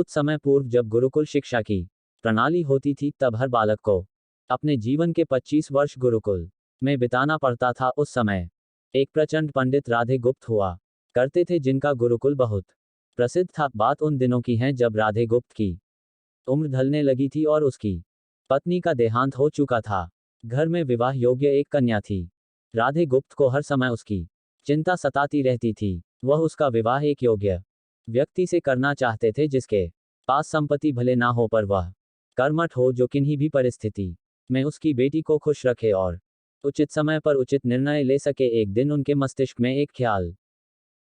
कुछ समय पूर्व जब गुरुकुल शिक्षा की प्रणाली होती थी तब हर बालक को अपने जीवन के 25 वर्ष गुरुकुल में बिताना पड़ता था। उस समय एक प्रचंड पंडित राधे गुप्त हुआ करते थे जिनका गुरुकुल बहुत प्रसिद्ध था। बात उन दिनों की है जब राधे गुप्त की उम्र ढलने लगी थी और उसकी पत्नी का देहांत हो चुका था। घर में विवाह योग्य एक कन्या थी। राधे गुप्त को हर समय उसकी चिंता सताती रहती थी। वह उसका विवाह एक योग्य व्यक्ति से करना चाहते थे जिसके पास संपत्ति भले ना हो पर वह कर्मठ हो, जो किन्हीं भी परिस्थिति में उसकी बेटी को खुश रखे और उचित समय पर उचित निर्णय ले सके। एक दिन उनके मस्तिष्क में एक ख्याल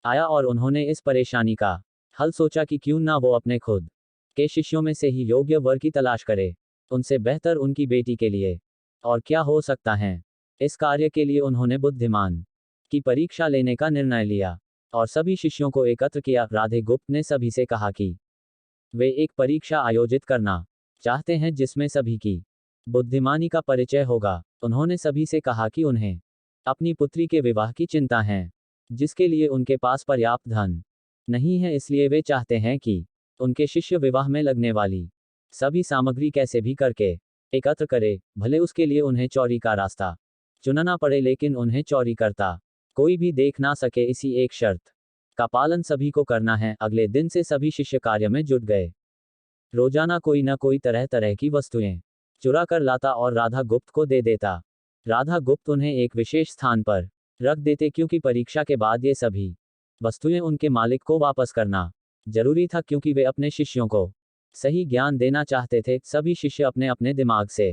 आया और उन्होंने इस परेशानी का हल सोचा कि क्यों ना वो अपने खुद के शिष्यों में से ही योग्य वर की तलाश करे। उनसे बेहतर उनकी बेटी के लिए और क्या हो सकता है। इस कार्य के लिए उन्होंने बुद्धिमान की परीक्षा लेने का निर्णय लिया और सभी शिष्यों को एकत्र किया। राधे गुप्त ने सभी से कहा कि वे एक परीक्षा आयोजित करना चाहते हैं जिसमें सभी की बुद्धिमानी का परिचय होगा। उन्होंने सभी से कहा कि उन्हें अपनी पुत्री के विवाह की चिंता है जिसके लिए उनके पास पर्याप्त धन नहीं है, इसलिए वे चाहते हैं कि उनके शिष्य विवाह में लगने वाली सभी सामग्री कैसे भी करके एकत्र करे, भले उसके लिए उन्हें चोरी का रास्ता चुनना पड़े, लेकिन उन्हें चोरी करता कोई भी देख ना सके। इसी एक शर्त का पालन सभी को करना है। अगले दिन से सभी शिष्य कार्य में जुट गए। रोजाना कोई न कोई तरह तरह की वस्तुएं चुरा कर लाता और राधा गुप्त को दे देता। राधा गुप्त उन्हें एक विशेष स्थान पर रख देते क्योंकि परीक्षा के बाद ये सभी वस्तुएं उनके मालिक को वापस करना जरूरी था, क्योंकि वे अपने शिष्यों को सही ज्ञान देना चाहते थे। सभी शिष्य अपने अपने दिमाग से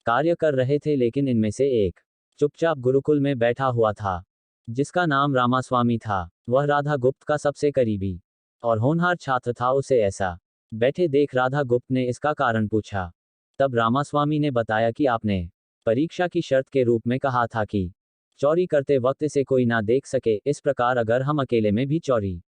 कार्य कर रहे थे, लेकिन इनमें से एक चुपचाप गुरुकुल में बैठा हुआ था जिसका नाम रामास्वामी था। वह राधा गुप्त का सबसे करीबी और होनहार छात्र था। उसे ऐसा बैठे देख राधा गुप्त ने इसका कारण पूछा। तब रामास्वामी ने बताया कि आपने परीक्षा की शर्त के रूप में कहा था कि चोरी करते वक्त इसे कोई ना देख सके। इस प्रकार अगर हम अकेले में भी चोरी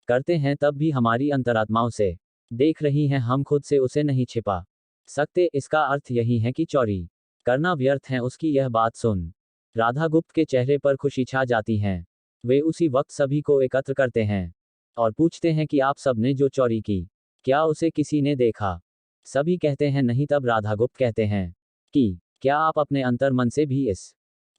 करते हैं तब भी हमारी अंतरात्मा उसे देख रही है, हम खुद से उसे नहीं छिपा सकते। इसका अर्थ यही है कि चोरी करना व्यर्थ है। उसकी यह बात सुन राधा गुप्त के चेहरे पर खुशी छा जाती है। वे उसी वक्त सभी को एकत्र करते हैं और पूछते हैं कि आप सबने जो चोरी की, क्या उसे किसी ने देखा? सभी कहते हैं नहीं। तब राधा गुप्त कहते हैं कि क्या आप अपने अंतर मन से भी इस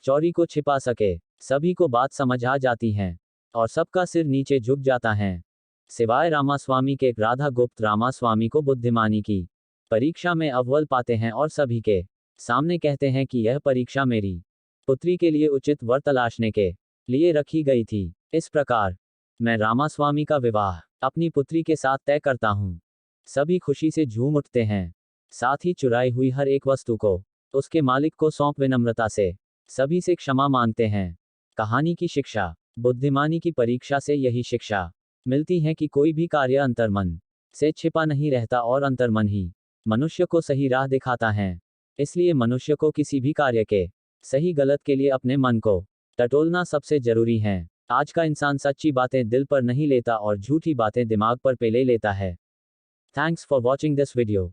चोरी को छिपा सके? सभी को बात समझ आ जाती है और सबका सिर नीचे झुक जाता है, सिवाय रामास्वामी के। राधा गुप्त रामास्वामी को बुद्धिमानी की परीक्षा में अव्वल पाते हैं और सभी के सामने कहते हैं कि यह परीक्षा मेरी पुत्री के लिए उचित वर तलाशने के लिए रखी गई थी। इस प्रकार मैं रामास्वामी का विवाह अपनी पुत्री के साथ तय करता हूँ। सभी खुशी से झूम उठते हैं, साथ ही चुराई हुई हर एक वस्तु को उसके मालिक को सौंप विनम्रता से सभी से क्षमा मांगते हैं। कहानी की शिक्षा। बुद्धिमानी की परीक्षा से यही शिक्षा मिलती है कि कोई भी कार्य अंतर्मन से छिपा नहीं रहता और अंतर्मन ही मनुष्य को सही राह दिखाता है। इसलिए मनुष्य को किसी भी कार्य के सही गलत के लिए अपने मन को टटोलना सबसे जरूरी है। आज का इंसान सच्ची बातें दिल पर नहीं लेता और झूठी बातें दिमाग पर पे ले लेता है। Thanks for watching this video.